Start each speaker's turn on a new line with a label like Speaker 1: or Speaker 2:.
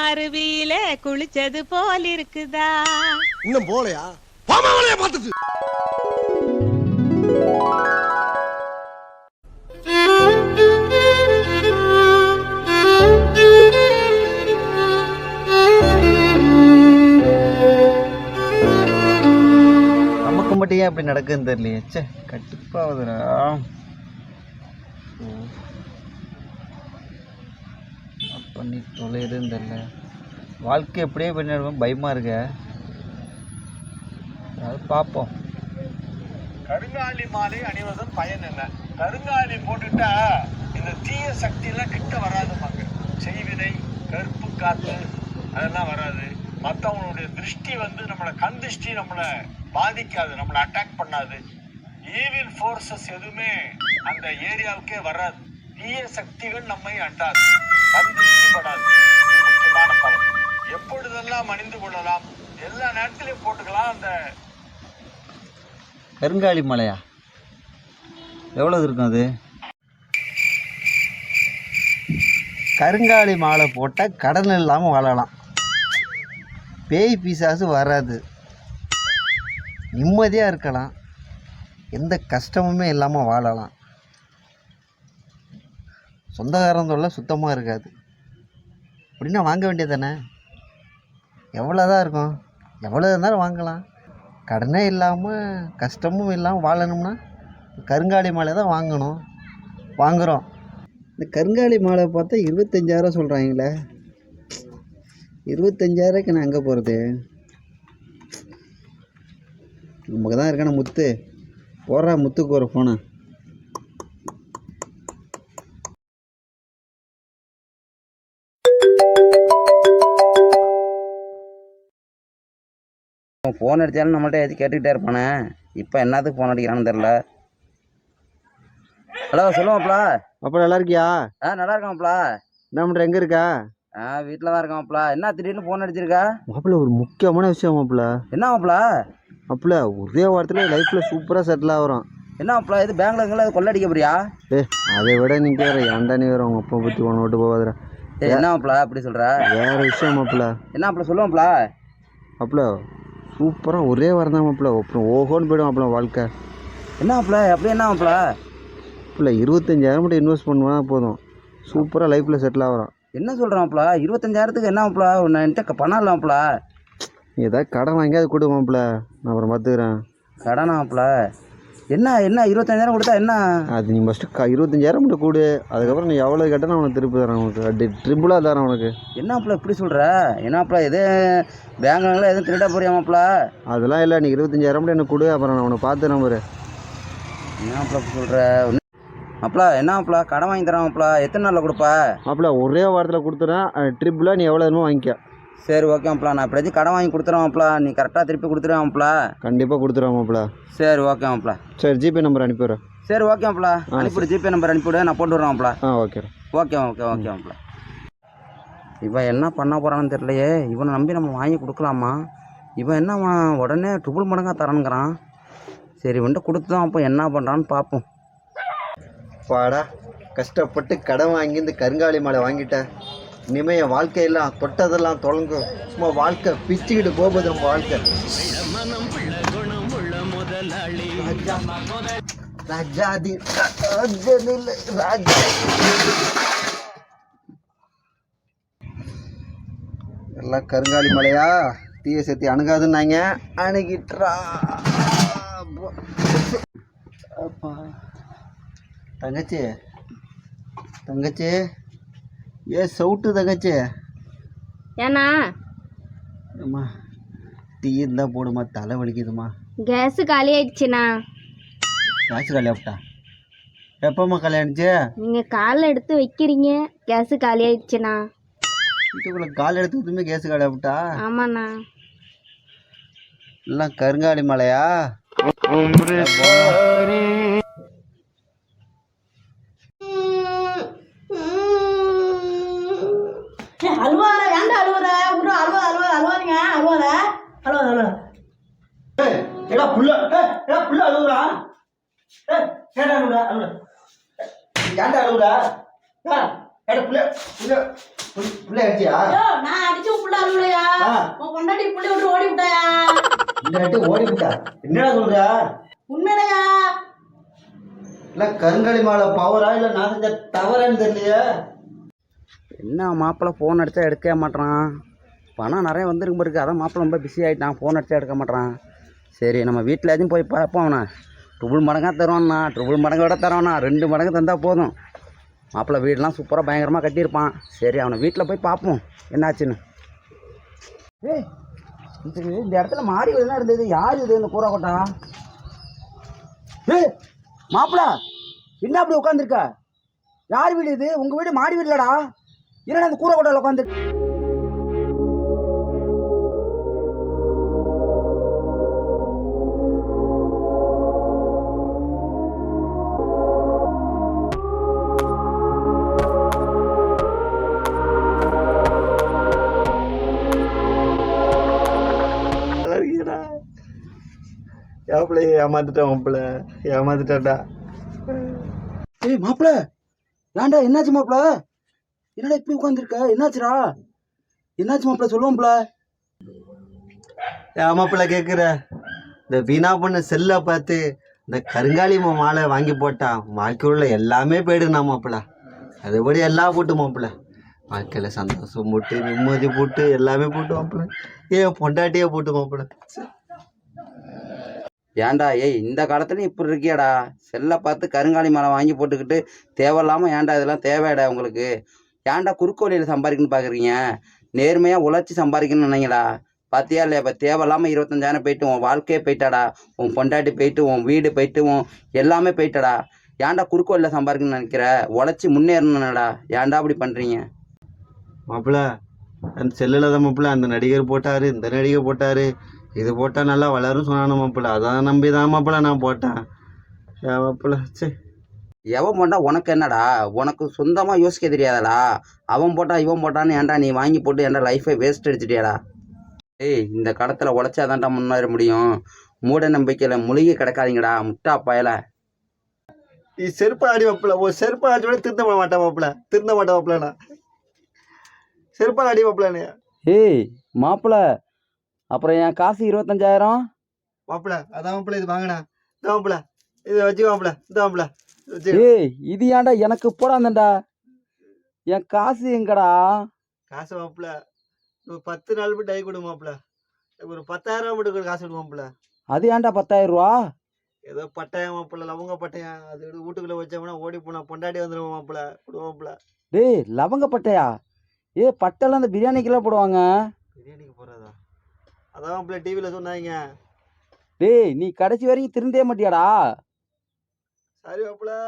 Speaker 1: அருவியில குளிச்சது போல் இருக்குதா?
Speaker 2: இன்னும் போலையா? பாமாவளைய பார்த்துட்டு
Speaker 3: நமக்கு மட்டும் ஏன் அப்படி நடக்குதுன்னு தெரியலையே. சே, கட்டுப்பாகுதுடா. பண்ணி தொலைதுன்னு தெரியல. வாழ்க்கை எப்படியே பண்ணிடுவோம், பயமாக இருக்க. அது பார்ப்போம்.
Speaker 4: கருங்காலி மாலை அணிவதும் பயன் என்ன? கருங்காலி போட்டுட்டா இந்த தீய சக்தி எல்லாம் கிட்ட வராதுமாங்க. செய்வினை, கருப்பு காத்து அதெல்லாம் வராது. மற்றவங்களுடைய திருஷ்டி நம்மளை கண் திருஷ்டி நம்மளை பாதிக்காது, நம்மளை அட்டாக் பண்ணாது. ஈவில் ஃபோர்ஸஸ் எதுவுமே அந்த ஏரியாவுக்கே வராது. தீய சக்திகள் நம்மை அண்டாது, கண் திருஷ்டி படாது. இது முக்கியமான பலன். எப்பொழுதெல்லாம் அணிந்து கொள்ளலாம், எல்லா நேரத்திலையும் போட்டுக்கலாம். அந்த
Speaker 3: கருங்காலி மலையா எவ்வளோ இருக்கும் அது? கருங்காலி மாலை போட்டால் கடன் இல்லாமல் வாழலாம், பேய் பிசாசு வராது, நிம்மதியாக இருக்கலாம், எந்த கஷ்டமுமே இல்லாமல் வாழலாம், சொந்தக்காரன் தொல்லை சுத்தமாக இருக்காது. அப்படின்னா வாங்க வேண்டியது தானே? எவ்வளோதான் இருக்கும், எவ்வளோ இருந்தாலும் வாங்கலாம். கடனே இல்லாமல் கஷ்டமும் இல்லாமல் வாழணும்னா கருங்காலி மாலை தான் வாங்கணும். வாங்குகிறோம். இந்த கருங்காலி மாலை பார்த்தா 25,000 சொல்கிறாங்களே. 25,000க்கு நான் எங்கே போகிறது? நமக்கு தான் இருக்கான முத்து. போடுறா முத்துக்கு ஒரு ஃபோனை.
Speaker 5: ஃபோன் அடித்தாலும் நம்மள்ட்ட எது கேட்டுக்கிட்டே இருப்பானே. இப்போ என்னத்துக்கு ஃபோன் அடிக்கிறான்னு தெரில. ஹலோ, சொல்லுவாப்ல.
Speaker 3: அப்போ நல்லா இருக்கியா?
Speaker 5: நல்லா இருக்கான்ப்பா.
Speaker 3: என்ன பண்ணுற, எங்கே இருக்கா?
Speaker 5: வீட்டில் தான் இருக்கான்ப்பா. என்ன திடீர்னு ஃபோன் அடிச்சிருக்கா?
Speaker 3: மாப்பிள்ள ஒரு முக்கியமான விஷயம் மாப்பிள்ள.
Speaker 5: என்ன மாப்பிள்ள?
Speaker 3: மாப்பிள்ள ஒரே வாரத்தில் லைஃப்பில் சூப்பராக செட்டில் ஆகிறோம்.
Speaker 5: என்ன மாப்பிள்ள, இது பேங்க்ல கொள்ள அடிக்க போறியா?
Speaker 3: அதை விட நீ வேறு ஏன்டா நீ வேறு உங்கள் அப்பா பற்றி ஒன்று விட்டு போகாதுடா.
Speaker 5: என்ன மாப்பிள்ள அப்படி சொல்கிற?
Speaker 3: வேறு விஷயம் மாப்பிள்ள.
Speaker 5: என்ன மாப்பிள்ள, சொல்லுவாப்ல.
Speaker 3: மாப்பிள்ள சூப்பராக ஒரே வாரம் தான் மாப்பிள்ள, அப்புறம் ஓஹோன்னு போய்டும் மாப்பிள்ள வாழ்க்கை.
Speaker 5: என்ன மாப்பிள்ள அப்படி? என்ன மாப்பிள்ள?
Speaker 3: மாப்பிள்ள 25,000 மட்டும் இன்வெஸ்ட் பண்ணுவால் போதும், சூப்பராக லைஃப்பில் செட்டில் ஆகிறோம்.
Speaker 5: என்ன சொல்கிறான் மாப்பிள்ள? 25,000த்துக்கு என்ன மாப்பிள்ள? என்கிட்ட பணம் இல்லை மாப்பிள்ள.
Speaker 3: ஏதாவது கடன் வாங்கி அது கொடு மாப்பிள்ள, நான் அப்புறம் பார்த்துக்கிறேன்.
Speaker 5: கடனா மாப்பிள்ள? என்ன 25,000 கொடுத்தா என்ன? அது
Speaker 3: நீ ஃபஸ்ட்டு 25,000 மட்டும் கொடு, அதுக்கப்புறம் நீ எவ்வளோ கேட்டால் நான் உனக்கு திருப்பி தரேன். உனக்கு அப்படி ட்ரிபிளாக தரேன் உனக்கு.
Speaker 5: என்ன மாப்பிள்ள இப்படி சொல்கிற? என்ன மாப்பிள்ள, எது பேங்க்லாம் எதுவும் திருடா போறியா மாப்பிள்ள?
Speaker 3: அதெல்லாம் இல்லை, நீ 25,000 மட்டும் எனக்கு கொடு, அப்புறம் நான் உன்னை பார்த்து நம்புறேன்.
Speaker 5: என்ன மாப்பிள்ள இப்படி சொல்கிற? மாப்பிள்ள என்ன மாப்பிள்ள, கடன் வாங்கி தரேன் மாப்பிள்ள. எத்தனை நாளில் கொடுப்பா?
Speaker 3: மாப்பிள்ள ஒரே வாரத்தில் கொடுத்துறேன். ட்ரிப்பில் நீ எவ்வளோ வேணுமோ வாங்கிக்க.
Speaker 5: சரி ஓகே மாப்பிள்ள, நான் எப்படியாச்சும் கடன் வாங்கி கொடுத்துருவேன் மாப்பிள்ள. நீ கரெக்டாக திருப்பி கொடுத்துருவேன் மாப்பிள்ள.
Speaker 3: கண்டிப்பாக கொடுத்துருவேன் மாப்பிள்ள.
Speaker 5: சரி ஓகே மாப்பிள்ள.
Speaker 3: சரி ஜிபே நம்பர் அனுப்பிடுறேன்.
Speaker 5: சரி ஓகே மாப்பிள்ள, அனுப்பிவிடு. ஜிபே நம்பர் அனுப்பிவிடு, நான் போட்டு விட்றேன் மாப்பிள்ள.
Speaker 3: ஓகே
Speaker 5: ஓகே ஓகே ஓகே மாப்பிள்ள. இவன் என்ன பண்ண போகிறான்னு தெரியலையே. இவனை நம்பி நம்ம வாங்கி கொடுக்கலாமா? இவன் என்ன உடனே ட்ரிபிள் மடங்காக தரணுங்கிறான். சரி வந்துட்டு கொடுத்து தான் அப்போ என்ன பண்ணுறான்னு பார்ப்போம்.
Speaker 3: பாடா, கஷ்டப்பட்டு கடன் வாங்கி இந்த கருங்காலி மாலை வாங்கிட்டேன். இனிமேல் என் வாழ்க்கையெல்லாம் தொட்டதெல்லாம் தொடங்கும். சும்மா வாழ்க்கை பிச்சுக்கிட்டு போகுது நம்ம வாழ்க்கை. ராஜாதி ராஜா எல்லாம் கருங்காலி மலையா, தீய சக்தி அணுகாதுன்னாங்க, அணுகிட்டுறா. அப்பா தங்கச்சி, தங்கச்சி சவுட்டு தங்கச்சி.
Speaker 6: ஏண்ணா?
Speaker 3: அம்மா டீ இருந்தால் போடுமா, தலை வலிக்குதுமா.
Speaker 6: கேஸு காலி ஆயிடுச்சுண்ணா.
Speaker 3: கேஸு காலி ஆகிட்டா? எப்போம்மா காலி ஆகிடுச்சு?
Speaker 6: நீங்கள் காலில் எடுத்து வைக்கிறீங்க, கேஸு காலி ஆயிடுச்சுண்ணா.
Speaker 3: வீட்டுக்குள்ளே கால் எடுத்து ஊற்றுமே கேஸு காலி ஆகிட்டா?
Speaker 6: ஆமாண்ணா.
Speaker 3: எல்லாம் கருங்காலி மலையா?
Speaker 7: அழுவாத, ஏன்டா அழுவுற? ஒரு அழுவாதீங்க, அழுவாத.
Speaker 3: ஏடா புள்ள, புள்ள அழுவுறா? ஏடா அழுவுறா? ஏன்டா அழுவுறா? புள்ள புள்ள புள்ள அடிச்சியா?
Speaker 7: நான் அடிச்ச கூட அழுவலையா உன் பொண்டாட்டி புள்ளி விட்டு ஓடி விட்டாயா
Speaker 3: இந்த ரெட்டு ஓடிவிட்டா என்னடா சொல்ற?
Speaker 7: உண்மையிலையா
Speaker 3: இல்லை கருங்காலி மாலை பவரா இல்லை நான் செஞ்ச தவறான்னு தெரியலையே.
Speaker 5: என்ன மாப்பிள்ளை ஃபோன் அடித்தா எடுக்கவே மாட்டேறான். பணம் நிறைய வந்துருக்கு பாருக்கு, அதான் மாப்பிள்ளை ரொம்ப பிஸி ஆகிட்டான், ஃபோன் அடித்தா எடுக்க மாட்டேறான். சரி நம்ம வீட்டில் எதுவும் போய் பார்ப்போம். அவனை ட்ரிபிள் மடங்காக தருவான்னா, ட்ரிபிள் மடங்கு விட தருவானா, 2 மடங்கு தந்தால் போதும். மாப்பிள்ளை வீடெலாம் சூப்பராக பயங்கரமாக கட்டியிருப்பான். சரி அவனை வீட்டில் போய் பார்ப்போம் என்னாச்சுன்னு. ஏய் இந்த இடத்துல மாடி வீடுலாம் இருந்தது, யார் இது இந்த கூரை கொட்டா? ஏய் மாப்பிள்ளை என்ன அப்படி உட்காந்துருக்க? யார் வீடு இது? உங்கள் வீடு மாடி வீடு இல்லடா, என்னடா இந்த கூரை கொட்டாவில் உட்காந்து?
Speaker 3: மாப்பிள்ளை ஏமாந்துட்டான், மாப்பிள்ளை ஏமாந்துட்டான்டா.
Speaker 5: ஏய் மாப்பிள்ளை ஏன்டா என்னாச்சு மாப்பிள்ளை? என்னடா இப்படி உட்காந்துருக்க? என்னாச்சுடா? என்னாச்சு மாப்பிள்ளை சொல்லுவோம்ல?
Speaker 3: மாப்பிள்ளை கேட்குற, இந்த வீணா பண்ண செல்லை பார்த்து இந்த கருங்காலி மாலை வாங்கி போட்டான். வாழ்க்கை உள்ள எல்லாமே போயிடுனா மாப்பிள்ளை, அதுபடி எல்லாம் போட்டு மாப்பிள்ளை. வாழ்க்கையில் சந்தோஷம் போட்டு நிம்மதி போட்டு எல்லாமே போட்டு மாப்பிள்ளை. ஏன் பொண்டாட்டியே போட்டு மாப்பிள்ளை.
Speaker 5: ஏன்டா ஏய் இந்த காலத்துலையும் இப்படி இருக்கியாடா? செல்லை பார்த்து கருங்காலி மரம் வாங்கி போட்டுக்கிட்டு தேவையில்லாமல் ஏன்டா இதெல்லாம் தேவையாடா உங்களுக்கு? ஏன்டா குறுக்கு வழியில் சம்பாதிக்கணும்னு பார்க்குறீங்க? நேர்மையாக உழைச்சி சம்பாதிக்கணும்னு நினைங்களா? பார்த்தியா இல்லையா? இப்போ தேவையில்லாமல் 25,000 போயிட்டு உன் வாழ்க்கையே போயிட்டாடா, உன் பொண்டாட்டி போயிட்டு, உன் வீடு போயிட்டு, உன் எல்லாமே போயிட்டாடா. ஏன்டா குறுக்கு வழியில் சம்பாதிக்கணும்னு நினைக்கிற? உழைச்சி முன்னேறணும்டா, ஏன்டா அப்படி பண்ணுறீங்க?
Speaker 3: மாப்பிள்ளை அந்த செல்லில் தான் மாப்பிள்ளை அந்த நடிகர் போட்டார், இந்த நடிகர் போட்டார், இது போட்டால் நல்லா வளரும் சொன்னான மாப்பிள்ளை. அதான் நம்பி தான் மாப்பிள்ளை நான் போட்டேன். ஏன் மாப்பிள்ளை சரி
Speaker 5: எவன் போட்டா உனக்கு என்னடா? உனக்கு சொந்தமாக யோசிக்க தெரியாதடா. அவன் போட்டா இவன் போட்டான்னு ஏன்டா நீ வாங்கி போட்டு ஏன்டா லைஃபை வேஸ்ட் அடிச்சிட்டியாடா? ஏய் இந்த காலத்தில் உழைச்சாதான்டா முன்னேற முடியும். மூட நம்பிக்கையில் முழுகி கிடக்காதீங்கடா முட்டா பயல.
Speaker 3: நீ செருப்பை ஆடி மாப்பிள்ளை, ஒரு செருப்பை ஆடி கூட திருந்த மாட்டேன் மாப்பிள்ளை, திருந்த மாட்டேன் மாப்பிள்ளை. நான் செருப்பால் அடி மாப்பிள்ளை.
Speaker 5: ஏய் மாப்பிள்ளை அப்புறம் என் காசு 25,000
Speaker 3: மாப்பிள்ளை அதான் மாப்பிள்ளை, இது வாங்கினா இந்த மாப்பிள்ளை, இதை வச்சுக்க மாப்பிள்ளை, இந்த மாப்பிள்ளை.
Speaker 5: ஏய் இது ஏன்டா எனக்கு போடாந்தண்டா? என் காசு எங்கடா?
Speaker 3: காசு மாப்பிள்ளை ஒரு 10 நாள் போய் டை கொடு மாப்பிள்ளை, ஒரு 10,000 மட்டும் காசு விடு மாப்பிள்ளை.
Speaker 5: அது ஏன்டா 10,000 ரூபா?
Speaker 3: ஏதோ பட்டாயம் மாப்பிள்ளை, லவங்க பட்டாயம், அது வீட்டுக்குள்ளே வச்சோம்னா ஓடி போனா பொண்டாட்டி வந்துடுவோம் மாப்பிள்ளை, கொடு மாப்பிள்ளை.
Speaker 5: டேய் லவங்க பட்டையா? ஏ பட்டெல்லாம் அந்த பிரியாணிக்கெல்லாம் போடுவாங்க.
Speaker 3: பிரியாணிக்கு போடுறதா? அதான் மாப்பிள்ளை டிவியில் சொன்னாங்க.
Speaker 5: டேய் நீ கடைசி வரைக்கும் திருந்தே மாட்டியாடா?
Speaker 3: சரி மாப்பிள்ளை.